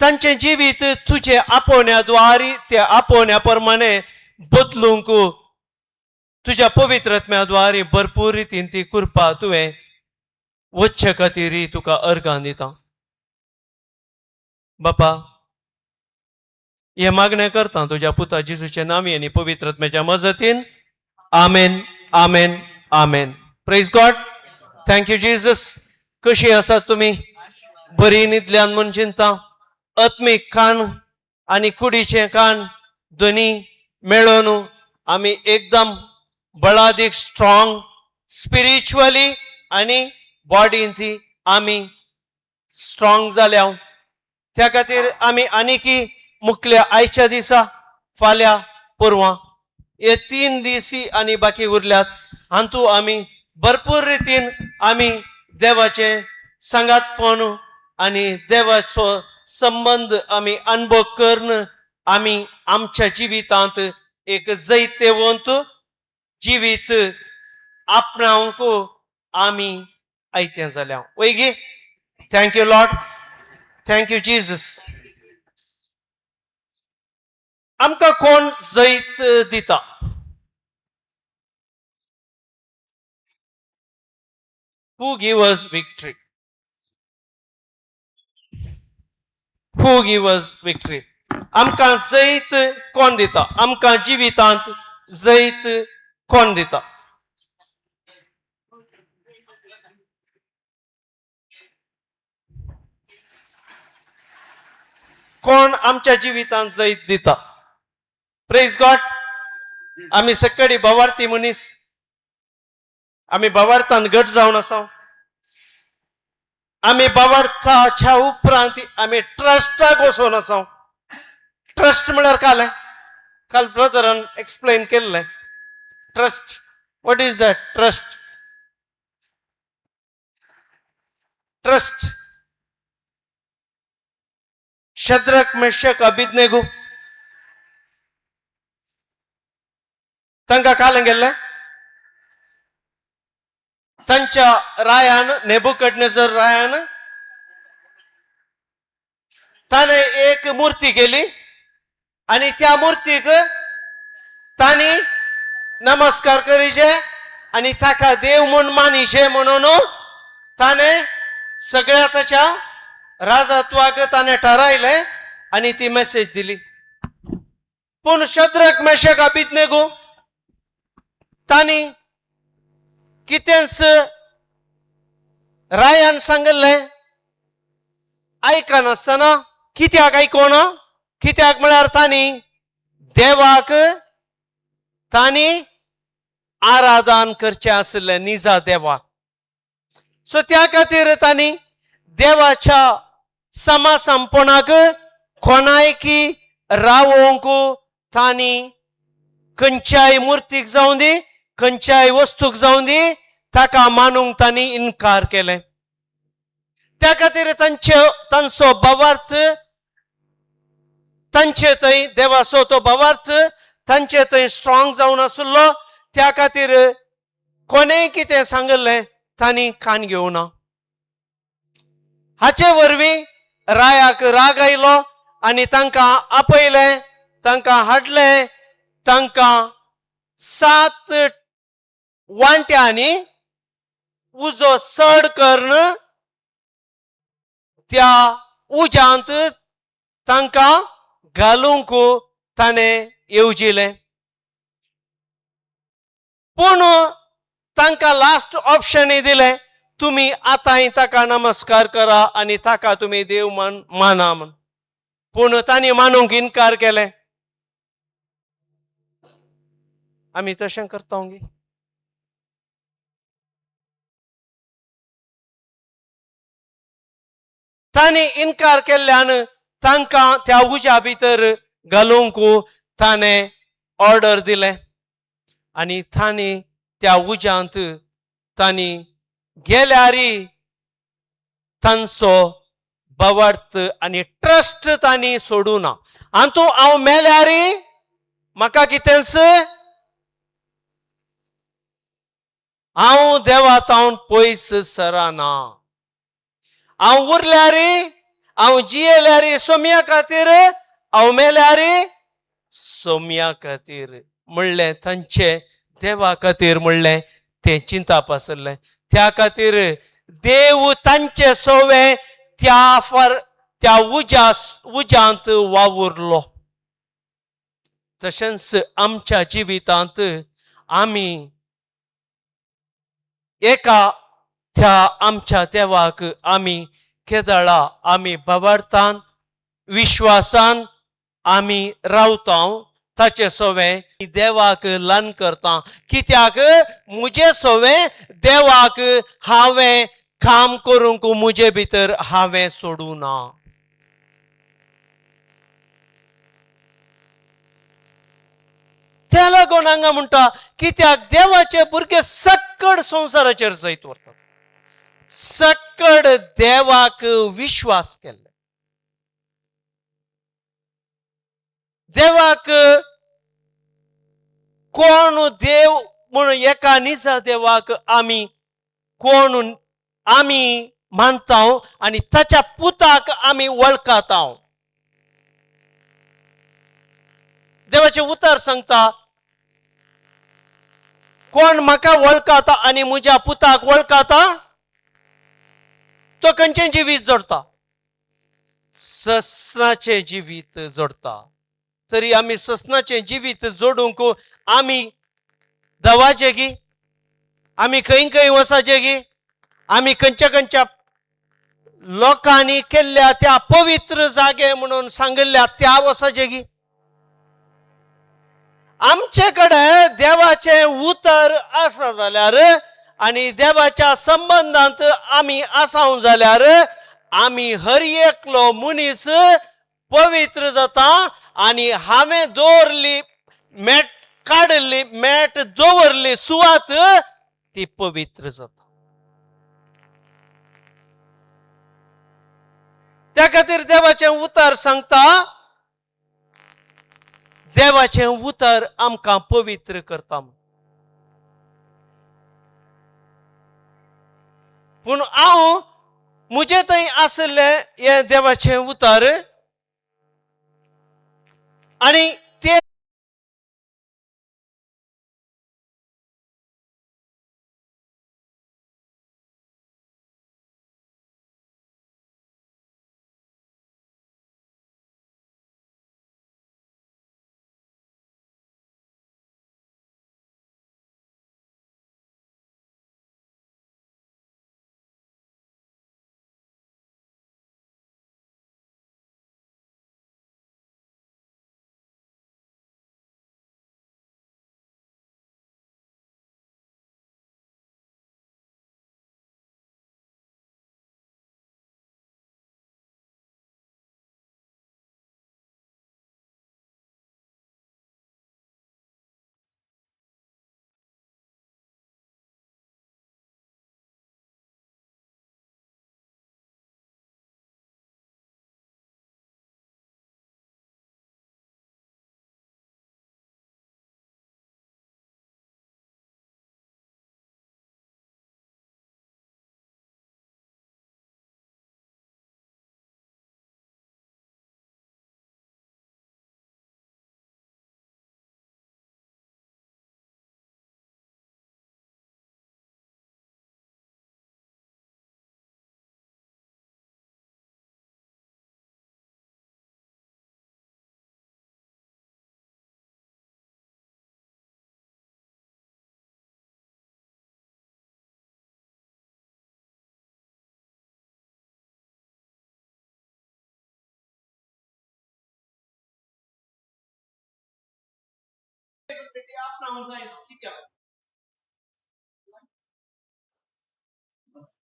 तांचे जिवीत तुझे आपोवण्याद्वारे त्या आपोवण्याप्रमाणे बदलूंक तुझ्या पवित्रत्म्याद्वारे भरपूर रितीन ती कृपा तुवें वच्चे खातीर तुका अर्गां दिता बापा. हे मागणें करता तुझ्या पुता जेजूच्या नांवी आनी पवित्रत्म्याच्या मजतीन. Amen amen amen. Praise God. Thank you Jesus. कशी आसात तुमी? बरी न्हिदल्यान म्हूण चिंता. आत्मीक कान आनी कुडीचें कान दोनी मेळून आमी एकदम बळादीक स्ट्रॉंग स्पिरिच्युअली आनी बॉडीन ती आमी स्ट्रॉंग जाल्या. त्या खातीर आमी आनीकी मुखल्या आयच्या दिसा फाल्यां परवां हे 3 दीस आनी बाकी उरल्यात. हातूंत आमी भरपूर रितीन आमी देवाचे सांगातपण आनी देवाचो संबंध आमी अनुभव करून आमी आमच्या जिवितांत एक जैतेवंत जिवीत आपणावंक आमी आयते जाल्या. वैगी thank you Lord. Thank you Jesus. आमकां कोण जैत दिता? Who give us victory? Who give us victory? आमकां जैत कोण दिता? आमकां जिवितांत जैत कोण दिता? कोण आमच्या जिवितांत जैत दिता? Praise God. आमी सकाळी भावार्थी मनीस आमी भावार्थान घट जावन आसा. आमी भावार्थाच्या उपरांत आमी ट्रस्टाक वचून आसा. ट्रस्ट म्हळ्यार काल काल ब्रदरान एक्सप्लेन केल्लें. Trust, what is that? Trust. Trust. Shadrach Meshach Abednego तांकां काल गेल्लें. तांच्या रायान नेबुकदनेझर रायान ताणे एक मूर्ती केली आणि त्या मूर्तीक तांणी नमस्कार करीचे आणि ताका देव म्हूण मानिचे म्हणून ताणे सगळ्या ताच्या राजत्वाक ताणे ठरायले आणि ती मेसेज दिली. पूण शद्रक मेशक अबिदनेगो तांणी कितेंच रायान सांगलें आयकनासतना कित्याक आयकोना? कित्याक म्हळ्यार तांणी देवाक तांणी आराधन करचें आसलें, निजा देवाक. सो त्या खातीर तांणी देवाच्या समासंपणाक खोनायकी रावोंक तांणी खंयच्याय मूर्तीक जावं दी, खंयच्याय वस्तूक जावं दी, ताका मानूंक तांणी इन्कार केलें. त्या खातीर तांचो भावार्थ, तांचे थंय देवाचो तो भावार्थ तांचे थंय स्ट्रॉंग जावन आसलो. त्या खातीर कोणेय कितें सांगलें तांणी कान घेवना. हाचे वरवीं रायाक राग आयलो आनी तांकां आपयलें, तांकां हाडलें, तांकां 7 वांट्यांनी उजो चड करून त्या उज्यांत तांकां घालूंक ताणें येवजिलें. पूण तांकां लास्ट ऑप्शनय दिलें, तुमी आतांय ताका नमस्कार करा आनी ताका तुमी देव माना म्हूण. पूण तांणी मानूंक इन्कार केलें. आमी तशें करता गे. तांणी इन्कार केल्ल्यान तांकां त्या उज्या भितर घालूंक ताणें ऑर्डर दिलें आनी तांणी त्या उज्यांत तांणी गेल्यार तांचो भावार्थ आनी ट्रस्ट तांणी सोडूं ना. हातूंत हांव मेल्यार म्हाका कितेंच हांव देवातावन पयस सराना. हांव उरल्यार हांव जियेल्यार सोम्या खातीर हांव मेल्यार सोम्या खातीर म्हणलें तांचे देवा खातीर म्हणलें तें चिंताप आसलें. त्या खातीर देव तांचे सोवे त्या उज्यांत वावुरलो. तशेंच आमच्या जिवितांत आमी एका त्या आमच्या देवाक आमी केदळा आमी बाबार्थान विश्वासान आमी रावता. ताचे सोवे देवाक ल्हान करता. कित्याक मुजे सोवे देवाक हांवें काम करूंक मुजे भितर हांवें सोडूं ना. त्या लागून हांगा म्हणटा कित्याक देवाचे भुरगे सक्कड संवसाराचेर जैत वतात. सक्कड देवाक विश्वास केल्ले. देवाक कोण देव म्हूण एका निजा देवाक आमी कोण आमी मानता आनी ताच्या पुताक आमी वळखता. देवाचे उतर सांगता कोण म्हाका वळखता आनी म्हज्या पुताक वळखता तो खंयचें जिवीत जोडता? ससनाचें जिवीत जोडता. तरी आमी ससनाचें जिवीत जोडूंक आमी देवाचे गी आमी खंय खंय वचाचे गी आमी खंयच्या खंयच्या लोकांनी केल्ल्या त्या पवित्र जागे म्हणून सांगिल्ल्या त्या वचाचे गी. आमचे कडेन देवाचें उतर आसा जाल्यार आनी देवाच्या संबंदांत आमी आसाव जाल्यार आमी हर एकलो मनीस पवित्र जाता. आनी हांवें दवरली मेट दवरली सुवात ती पवित्र जाता. त्या खातीर देवाचें उतर सांगता देवाचें उतर आमकां पवित्र करता. पूण हांव म्हजे थंय आसलें हें देवाचें उतर आनी ते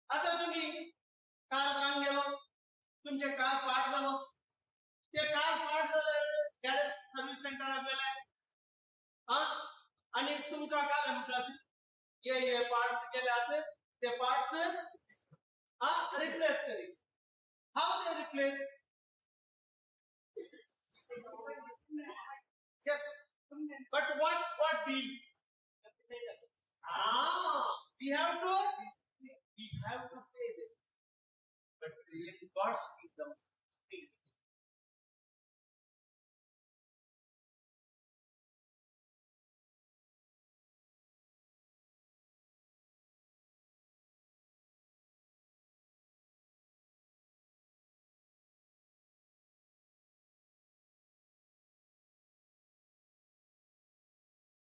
आता तुम्ही कार काम गेलो तुमचे कार पार्ट झालो ते कार पार्ट झालं गॅरेज सर्व्हिस सेंटराक गेले आणि तुमका काय म्हणतात ये पार्ट्स गेल्यात ते parts replace curry. How they replace? yes but what deal? We have to pay them. But in God's kingdom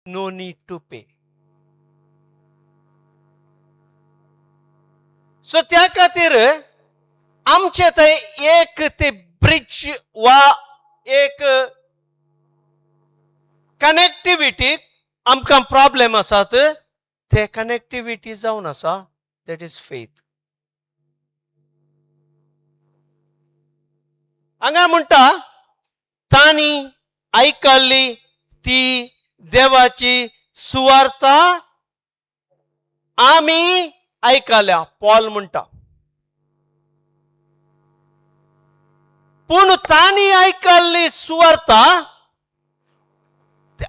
no need to pay. So त्या खातीर आमचे थंय एक ते ब्रिज वा एक कनेक्टिविटीक आमकां प्रॉब्लेम आसात ते कनेक्टिविटी जावन आसा दॅट इज फेथ. हांगा म्हणटा तांणी आयकल्ली ती देवाची सुवार्थ आमी आयकल्या. पॉल म्हणटा पूण तांणी आयकल्ली सुवार्थ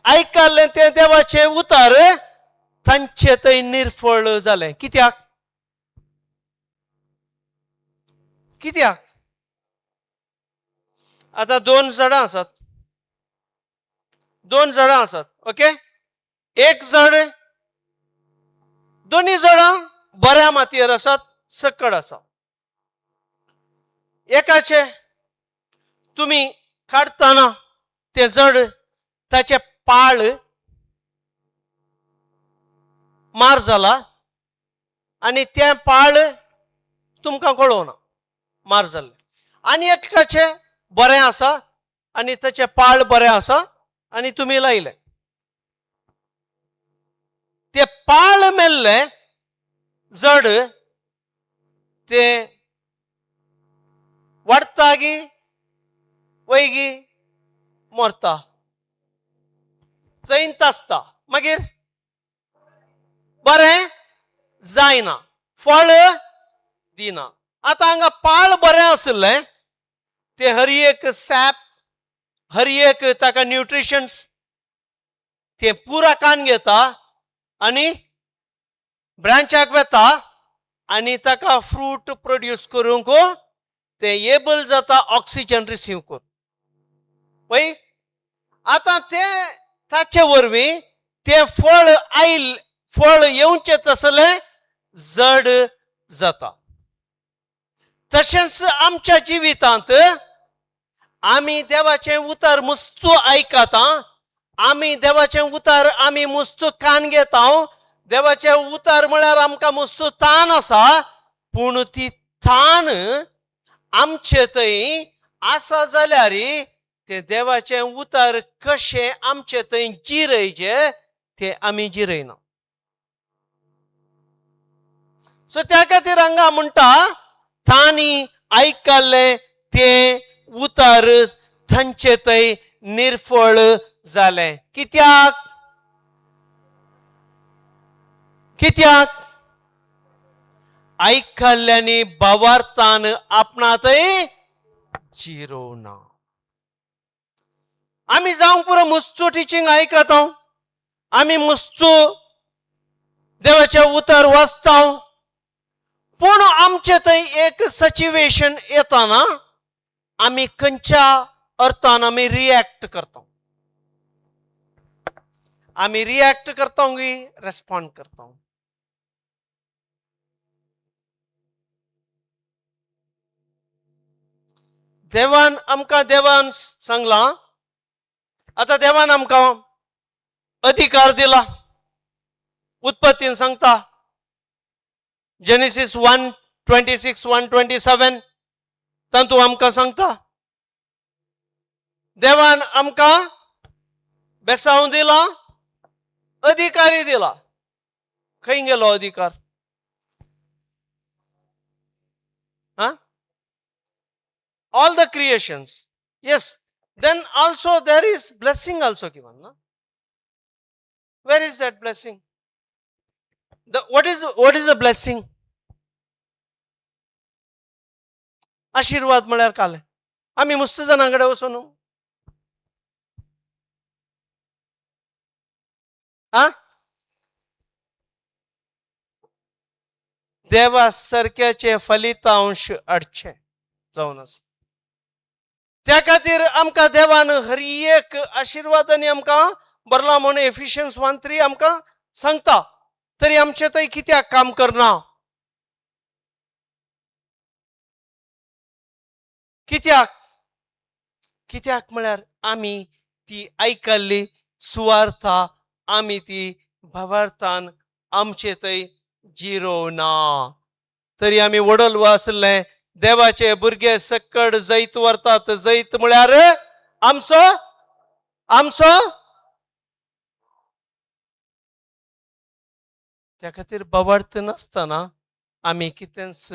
आयकल्लें ते देवाचे उतर तांचे थंय निर्फळ जालें. कित्याक? कित्याक? आता दोन झाडां आसात. दोन झाडां आसात. ओके, एक झाड, दोन्ही झाडां बऱ्या मातयेर आसात, सकड आसा. एकाचे तुम्ही काडटना ते झाड ताचे पाळ मार जाला आनी ते पाळ तुमकां कळोना मार जाल्ले. आनी एकाचे बरें आसा आनी ताचे पाळ बरें आसा आनी तुमी लायले. ते पाळ मेल्ले जड ते वाडटा गी वैगी मरता, जैंत आसता, मागीर बरें जायना, फळ दिना. आतां हांगा पाळ बरें आसले ते हर एक सॅप, हर एक ताका न्यूट्रिशन्स ते पुरा कान घेता आनी ब्रांचाक वेता आनी ताका फ्रूट प्रोड्यूस करूंक ते एबल जाता ऑक्सिजन रिसीव करून. पळय, आतां ते ताचे वरवीं ते फळ आयल, फळ येवचे तसले जड जाता. तशेंच आमच्या जिवितांत आमी देवाचें उतर मुस्त आयकता, आमी देवाचें उतर आमी मुस्त कान घेता. देवाचें उतर म्हळ्यार आमकां मुस्त तान आसा, पूण ती तान आमचे थंय आसा जाल्यार ते देवाचें उतर कशें आमचे थंय जिरयचे ते आमी जिरयना. सो त्या खातीर हांगा म्हणटा तांणी आयकल्ले ते उतर तांचे थंय निर्फळ जालें. कित्याक? कित्याक? आयकल्ल्यानी भावार्थान आपणा थंय जिरोवना. आमी जावंक पुरो मुस्तू टिचींग आयकता, आमी मुस्तू देवाचें उतर वाचता, पूण आमचे थंय एक सिच्युएशन येताना आमी खंयच्या अर्थान आमी रिएक्ट करता. आमी रिएक्ट करता की रेस्पॉन्ड करता? देवान आमकां सांगला, आता देवान आमकां अधिकार दिला. उत्पत्तीन सांगता जेनेसिस 1:26, 1:27 तातूंत आमकां सांगता देवान आमकां बेसांव दिला, अधिकारी दिला. खंय गेलो अधिकार? all the creations, yes, then also there is blessing also given, no? Where is that blessing? What is the blessing? आशीर्वाद म्हळ्यार काले आमी मुस्त जाणांकडे वचून देवा सारक्याचे फलितांश अडचे जावन आसा. त्या खातीर आमकां देवान हर एक आशिर्वादांनी आमकां बरला म्हणून एफिशियन्स 1:3 आमकां सांगता. तरी आमचे थंय कित्याक काम करना? कित्याक? कित्याक म्हळ्यार आमी ती आयकल्ली सुवार्थ आमी ती भावार्थान आमचे थंय जिरोवना. तरी आमी वडोलवा आसले देवाचे भुरगे सकड जैत व्हरतात. जैत म्हळ्यार आमचो आमचो त्या खातीर भावार्थ नासतना आमी कितेंच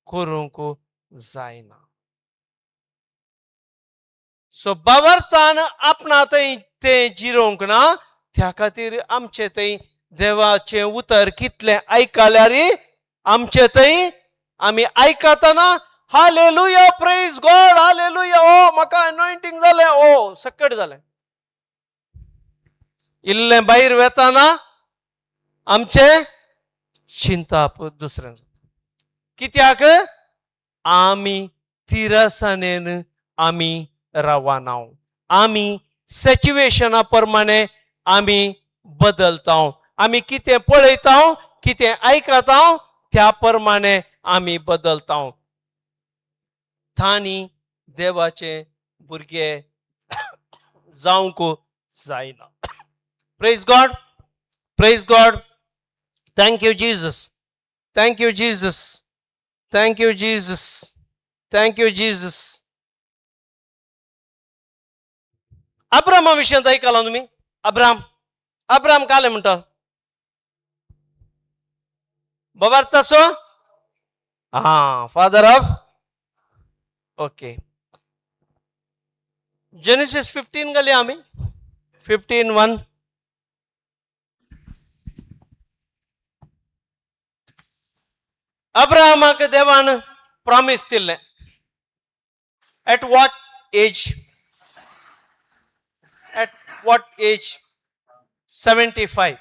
करूंक जायना. सो भावार्थान आपणा थंय ते जिरोवंक ना. त्या खातीर आमचे थंय देवाचे उतर कितले आयकल्यार आमचे थंय आमी आयकतना हालेलुया प्रेज गॉड हालेलुया ओ म्हाका अनॉयंटिंग जालें ओ सकट जालें. इल्लें भायर वेताना आमचे चिंता दुसऱ्यां कित्याक आमी तिरसानेन आमी रावना. आमी सिच्युएशना प्रमाणे आमी बदलता. आमी कितें पळयता कितें आयकता त्या प्रमाणे आमी बदलता. तांणी देवाचे भुरगे जावंक जायना. Praise God praise God. Thank you Jesus thank you Jesus thank you Jesus thank you Jesus. Abrama विशयी ऐकला तुम्ही. अब्राम काले म्हणटा बाबा तसो फादर ऑफ ओके. जेनेसिस 15 घालया आमी 15:1. अब्राहमाक देवान प्रॉमिस दिल्लें. एट वॉट एज 75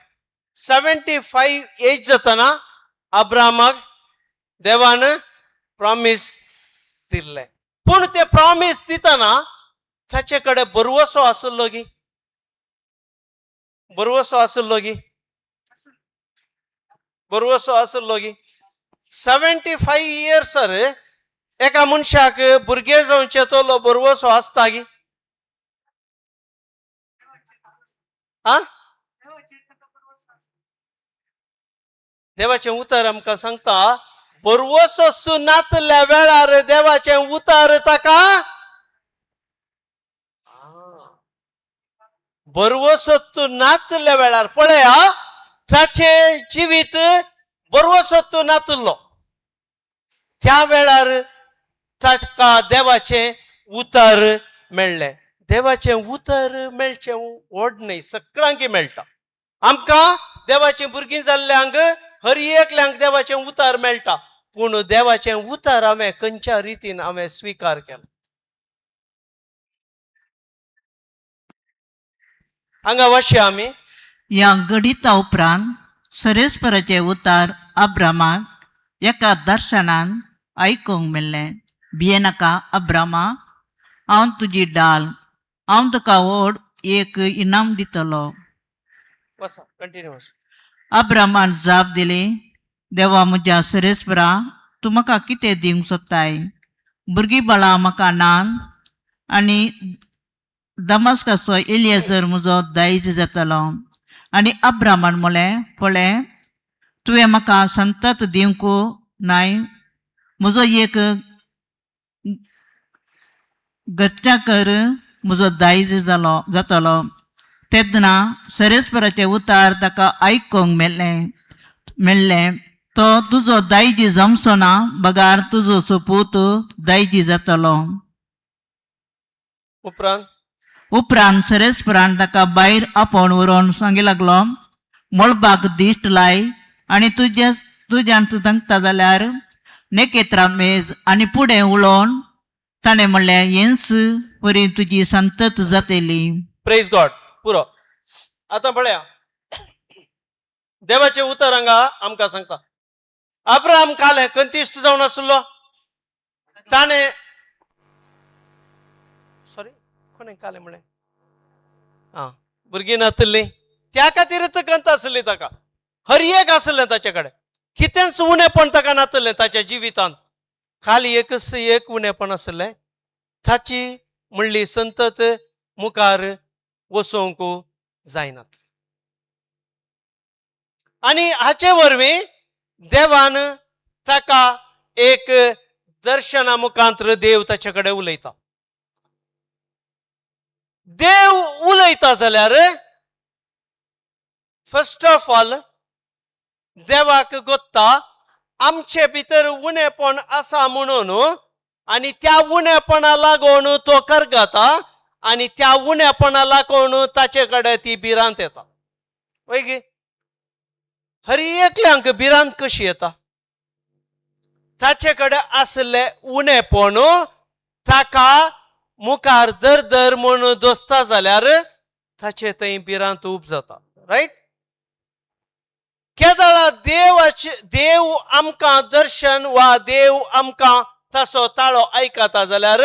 एज जातना अब्राहमाक देवान प्रॉमिस दिल्लें. पूण ते प्रॉमिस दितना ताचे कडेन बरवसो आसलो गी. बरवसो आसलो गी. बरवसो आसलो गी. 75 years एका मनशाक भुरगे जावचे तो बरवसो आसता गी. देवाचें उतर आमकां सांगता बरवसो सुनातल्या वेळार देवाचें उतर ताका बरवसो तूं नातल्या वेळार पळया ताचे जिवीत बरवसो तूं नातलो त्या वेळार ताका देवाचें उतर मेळ्ळें. देवाचें उतर मेळचें व्हड न्हय सगळ्यांक मेळटा. आमकां देवाचीं भुरगीं जाल्ल्यांक हर एकल्यांक देवाचें उतर मेळटा. पूण देवाचें उतर हांवें खंयच्या रितीन हांवें स्विकार केलें. हांगा वाचया आमी. ह्या गडिता उपरांत सरेस्पराचें उतर अब्रामाक एका दर्शनान आयकूंक मेळ्ळें. भियेनाका अब्रामा, हांव तुजी डाल, हांव तुका व्हड एक इनाम दितलो. अब्रामान जाप दिली, देवा म्हज्या सरेस्परा तूं म्हाका कितें दिवंक सोदताय? भुरगीं बाळां म्हाका नान आनी दमस्काचो एलियाजर म्हजो दायज जातलो. आनी अब्रामान म्हळें, पळय तुवें म्हाका संतत दिवंक नाय. म्हजो एक गच्चाकर म्हजो दायज जातलो. तेदना सरेस्पराचें उतर ताका आयकूंक मेळ्ळें. तो तुजो दायजी जमचो ना, बगार तुजो सपूत दायजी जातलो. उपरांत सरेस्परान ताका भायर आपोवन व्हरोन सांगूंक लागलो, मळबाक दिश्ट लाय आनी तुज्यांत सांगता जाल्यार नेकेत्रा मेज. आनी फुडें उलोवन ताणें म्हणलें, हेंच परी तुजी संतत जातली. Praise God. पुरो आतां पळया देवाचें उतर हांगा आमकां सांगता. अब्राहम काले कंतिश्ट जावन आसलो. ताणें कोणें काले म्हळें भुरगीं नातलीं त्या खातीरच कंत आसली ताका. हर एक आसलें ताचे कडेन. कितेंच उणेपण ताका नातलें ताच्या जिवितांत. खाली एकच एक उणेपण आसलें. ताची म्हणली संतत मुखार वचोवंक जायना. आणि हाचे वरवीं देवान ताका एक दर्शना मुखांतर देव ताचे कडेन उलयता. देव उलयता जाल्यार फर्स्ट ऑफ ऑल देवाक गोत्ता आमचे भितर उणेपण आसा म्हणून, आणि त्या उणेपणा लागून तो करगता, आणि त्या उणेपणा लागून ताचे कडेन ती भिरांत येता. वय गे, हर एकल्यांक भिरांत कशी येता? ताचे कडेन आसले उणेपण ताका मुखार दर दर म्हणून दोसता जाल्यार ताचे थंय भिरांत उब जाता. रायट? केदळा देव आमकां दर्शन वा देव आमकां ताचो ताळो आयकता जाल्यार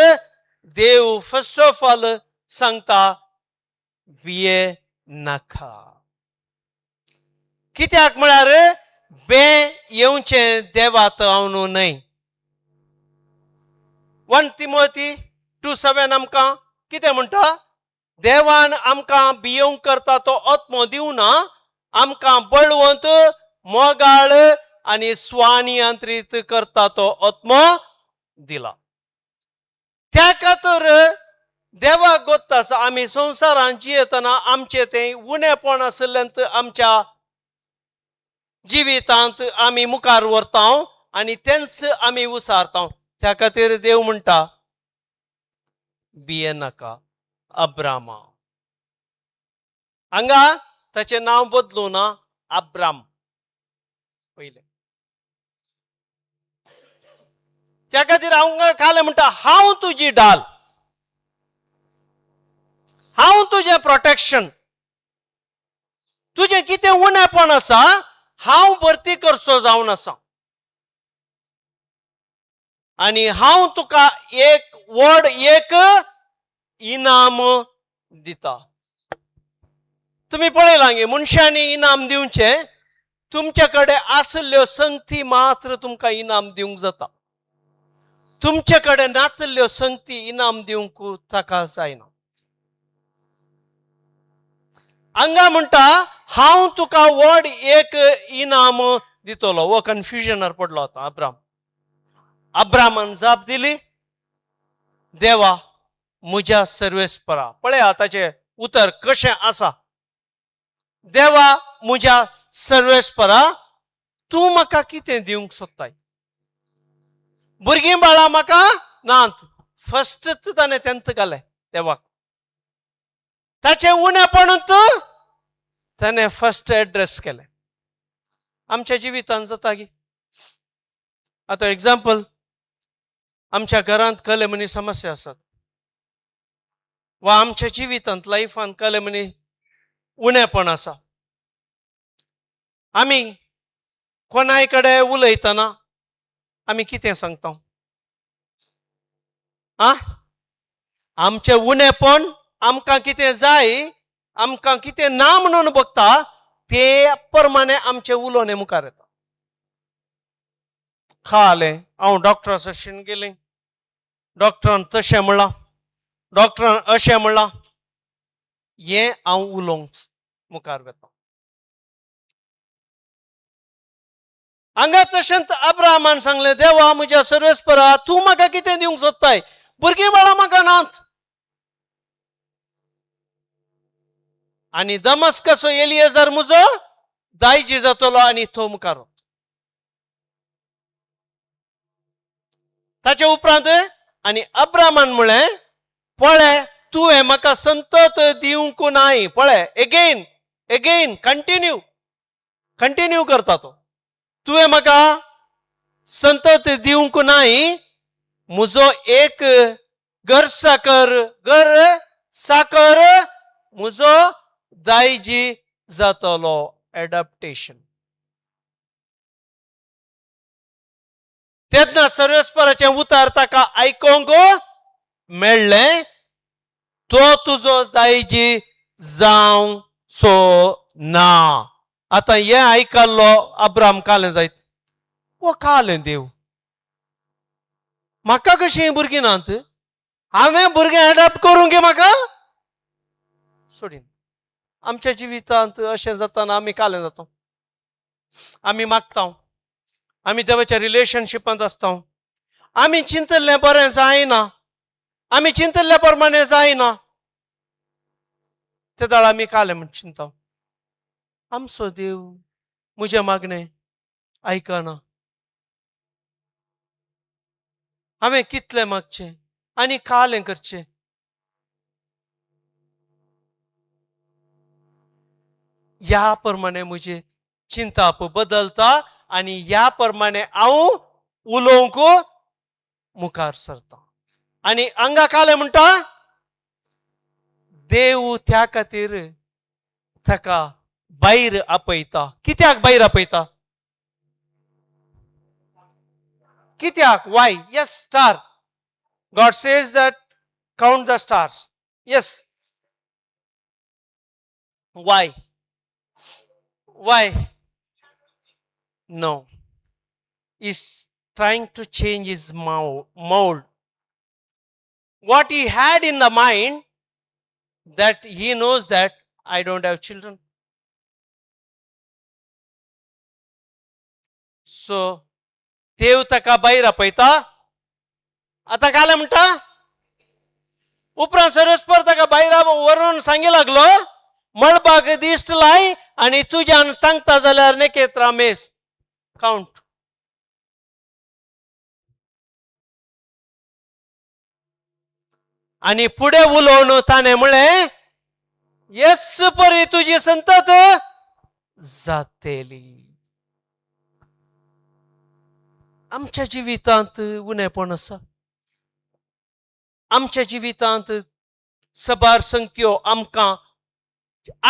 देव फर्स्ट ऑफ ऑल सांगता भिये नाका. कित्याक म्हळ्यार बे येवचें देवात हांव न्हय. 1 तिमोथी 2:7 आमकां कितें म्हणटा? देवान आमकां भियोंक करता तो आत्मो दिवना, आमकां बळवंत मोगाळ आनी स्वानियंत्रीत करता तो आत्मो दिला. त्या खातीर देवाक गोत्ता आसा आमी संवसारांत जियेतना आमचे तें उणेपण आसलेंत आमच्या जिवितांत आमी मुखार व्हरता आनी तेंच आमी उसारता. त्या खातीर देव म्हणटा भिये नाका अब्रामा. हांगा ताचें नांव बदलूं ना, अब्राम पयलें. त्या खातीर हांव खाले म्हणटा हांव तुजी ढाल, हांव तुजें प्रोटेक्शन. तुजें कितें उणेपण आसा हांव भरती करचो जावन आसा, आनी हांव तुका एक व्हड एक इनाम दिता. तुम्ही पळयलां गे, मनशांनी इनाम दिवचें, तुमचे कडेन आसल्यो संगती मात्र तुमकां इनाम दिवंक जाता. तुमचे कडेन नातल्यो संगती इनाम दिवंक ताका जायना. हांगा म्हणटा हांव तुका व्हड एक इनाम दितलो. वो कन्फ्युजनार पडलो आता अब्रामान जाप दिली, देवा म्हज्या सर्वेस्परा. पळया ताचें उतर कशें आसा. देवा म्हज्या सर्वेस्परा, तूं म्हाका कितें दिवंक सोदताय? भुरगीं बाळां म्हाका नात. फर्स्टच ताणें तेंत घालें देवाक. ताचें उणेपणूच ताणें फर्स्ट एड्रेस केलें. आमच्या जिवितांत जाता गी. आतां एग्जाम्पल, आमच्या घरांत कसले मनी समस्या आसात, वा आमच्या जिवितांत लायफांत कसले मनी उणेपण आसा. आमी कोणाय कडेन उलयतना आमी कितें सांगता? आमचें उणेपण आमकां कितें जाय, आमकां कितें ना म्हणून बगता ते प्रमाणे आमचें उलोवणें मुखार येता. खालें हांव डॉक्टरा सशीन गेलें, डॉक्टरान तशें म्हणलां, डॉक्टरान अशें म्हणलां, हें हांव उलोवंक मुखार वेता. हांगा तशेंच अब्रामान सांगलें, देवा म्हज्या सर्वेस्परा, तूं म्हाका कितें दिवंक सोदताय? भुरगीं बाळां म्हाका नात. आनी दमस्कचो एलिएझर म्हजो दायजी जातलो आनी तो मुखार. ताचे उपरांत आनी अब्रामान म्हळें, पळय तुवें म्हाका संतत दिवंक नाय. पळय एगेन कंटिन्यू करता तो. तुवें म्हाका संतत दिवंक नाय. म्हजो एक घर साकर म्हजो दायजी जातलो. एडॅप्टेशन. तेन्ना सर्वेस्पराचें उतर ताका आयकोंक मेळ्ळें, तो तुजो दायजी जावं सो ना. आतां हें आयकल्लो अब्राम कालें जायत. वो कालें देव, म्हाका कशीं भुरगीं नात? हांवें भुरगें एडॅप्ट करूंक गे म्हाका? सोडीन. आमच्या जिवितांत अशें जाताना आमी कालें जाता. आम्ही मागता आम्ही देवाच्या रिलेशनशिपात असता आम्ही चिंतल्या बरें जायना आम्ही चिंतल्या प्रमाणे जायना ते दाळ आम्ही काले म्हण चिंता आमचो देव म्हजे मागणे ऐकना हांवें कितले मागचे आनी कालें करचें ह्या प्रमाणे म्हजी चिंता बदलता आनी ह्या प्रमाणे हांव उलोवंक मुखार सरता आनी हांगा कालें म्हणटा देव त्या खातीर ताका भायर आपयता कित्याक भायर आपयता कित्याक Y yes star God says that count the stars yes Y no he's trying to change his mold what he had in the mind that he knows that I don't have children so देव ताका भायर आपयता आता काय म्हणटा उपरांत सरस्पर ताका भायर व्हरून सांगी लागलो मळबाक दिश्ट लाय आनी तुज्यान सांगता जाल्यार नेकेत रामेस काउंट आनी पुढे उलोवन ताणें म्हणलें येस परी तुजी संतत जातेली आमच्या जिवितांत उणेपण आसा आमच्या जिवितांत सबार संगत्यो आमकां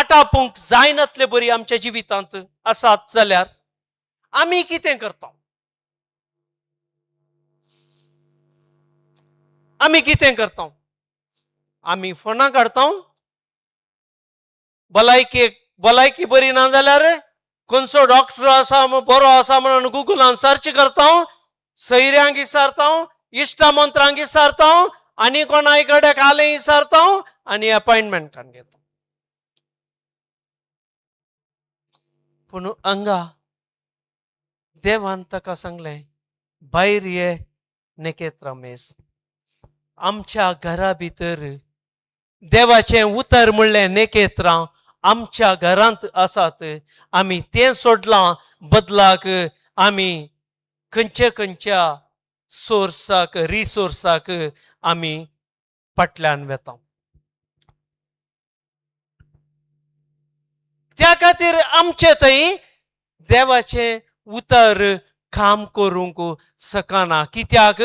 आटावंक जायनातले बरी आमच्या जिवितांत आसात जाल्यार आमी कितें करता आमी कितें करता आमी फोनां काडटा भलायकी बरी ना जाल्यार खंयचो डॉक्टर आसा बरो आसा म्हणून गुगलान सर्च करता सयऱ्यांक विचारता इश्टमंत्रांक विचारता आनी कोणाय कडेन कालें विचारता आनी अपॉइंटमेंट घेता पूण हांगा देवान ताका सांगलें भायर ये नेकेत रमेश आमच्या घरा भितर देवाचें उतर म्हणलें नेकेत राव आमच्या घरांत आसात आमी तें सोडलां बदलाक आमी खंयच्या सोर्साक रिसोर्साक आमी फाटल्यान वेता त्या खातीर आमचे थंय देवाचें उतर काम करूंक सकना कित्याक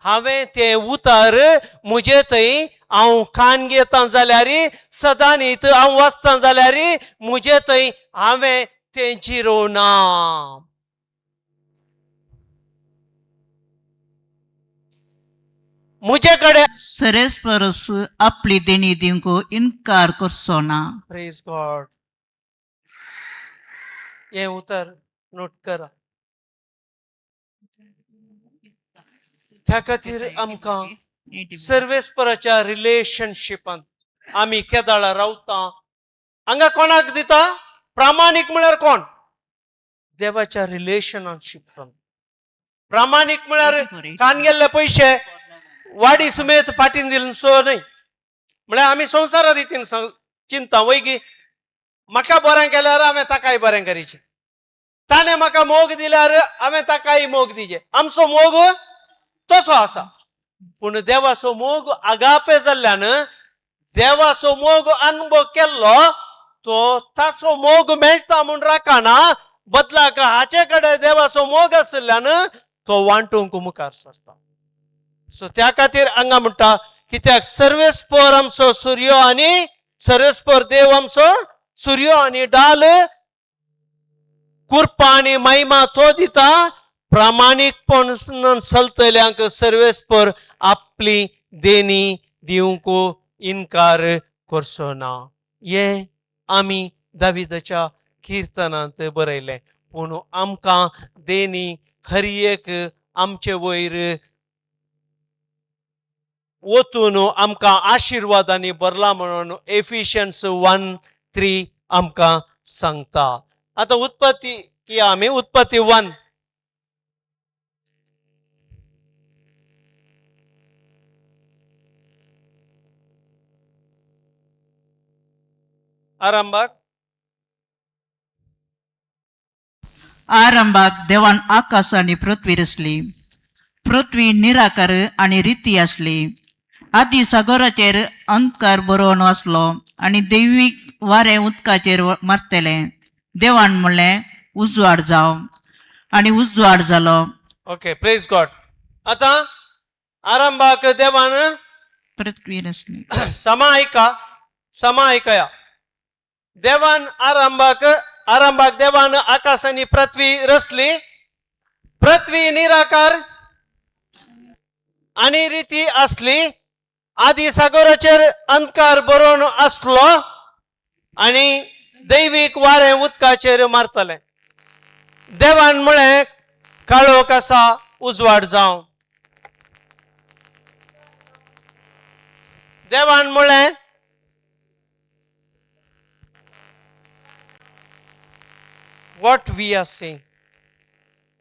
हांवें तें उतर म्हजे थंय हांव कान घेता जाल्यार सदां न्हीत हांव वाचता जाल्यार म्हजे थंय हांवें तें जिरोवना म्हजे कडेन सरेस परस आपली देणी दिवंक इन्कार करचो ना प्रेज गॉड हें उतर नोट करा त्या खातीर आमकां सर्वेस्पराच्या रिलेशनशिपांत आमी केदाळा रावता हांगा कोणाक दिता प्रामाणीक म्हळ्यार कोण देवाच्या रिलेशनशिपांत प्रामाणीक म्हळ्यार कान गेल्ले पयशे वाडी सुमेत फाटीन दिले सो न्हय म्हळ्यार आमी संवसारा रितीन चिंता वैगी म्हाका बरें केल्यार हांवें ताकाय बरें करीचें ताणें म्हाका मोग दिल्यार हांवें ताकाय मोग दिचें आमचो मोग तसो आसा पूण देवाचो मोग आगापे जाल्ल्यान देवाचो मोग अनुभव केल्लो तो ताचो मोग मेळटा म्हूण राखना बदलाक हाचे कडेन देवाचो मोग आशिल्ल्यान तो वांटूंक मुखार सरता सो त्या खातीर हांगा म्हणटा कित्याक सर्वेस्पर आमचो सूर्य आनी सर्वेस्पर देव आमचो सूर्य आनी डाल कृपा आनी महिमा तो दिता प्रामाणीकपण चलतल्यांक सर्वेस्पर आपली देणी दिवंक इन्कार करचो ना हे आमी दाविदाच्या किर्तनांत बरयलें पूण आमकां देणी हर एक आमचे वयर वतून आमकां आशिर्वादांनी भरला म्हणून एफिशियन्स 1:3 आमकां सांगता आतां उत्पत्ती की आम्ही उत्पत्ती 1 आरंभात आरंभात देवान आकाश आणि पृथ्वी रचली. पृथ्वी निराकार आणि रिती असली. आधी सागराचेर अंधकार बरोवन असलो आणि दैवीक वारे उदकाचेर मारतले. देवान म्हणलें उजवाड जाव आणि उजवाड जालो. Okay, praise God. आता आरंभाक देवान पृथ्वी रचली. समा ऐकया. देवान आरंभाक देवान आकाश आणि पृथ्वी रचली. पृथ्वी निराकार आणि रीती असली. आधी सागराचेर अंधकार बरोवन असलो आणि दैविक वारे उदकाचेर मारतले. देवान म्हळें काळोख आसा उजवाड जावं. देवान म्हळें वॉट वी आर सेइंग.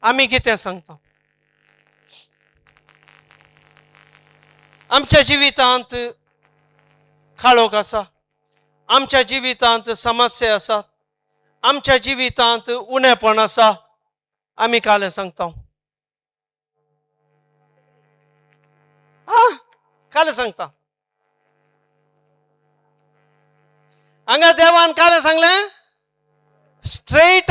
आमी कितें सांगता? आमच्या जिवितांत काळोख आसा. आमच्या जिवितांत समस्या आसात. आमच्या जिवितांत उणेपण आसा. आमी काले सांगता. काले सांगता. हांगा देवान काले सांगलें स्ट्रेट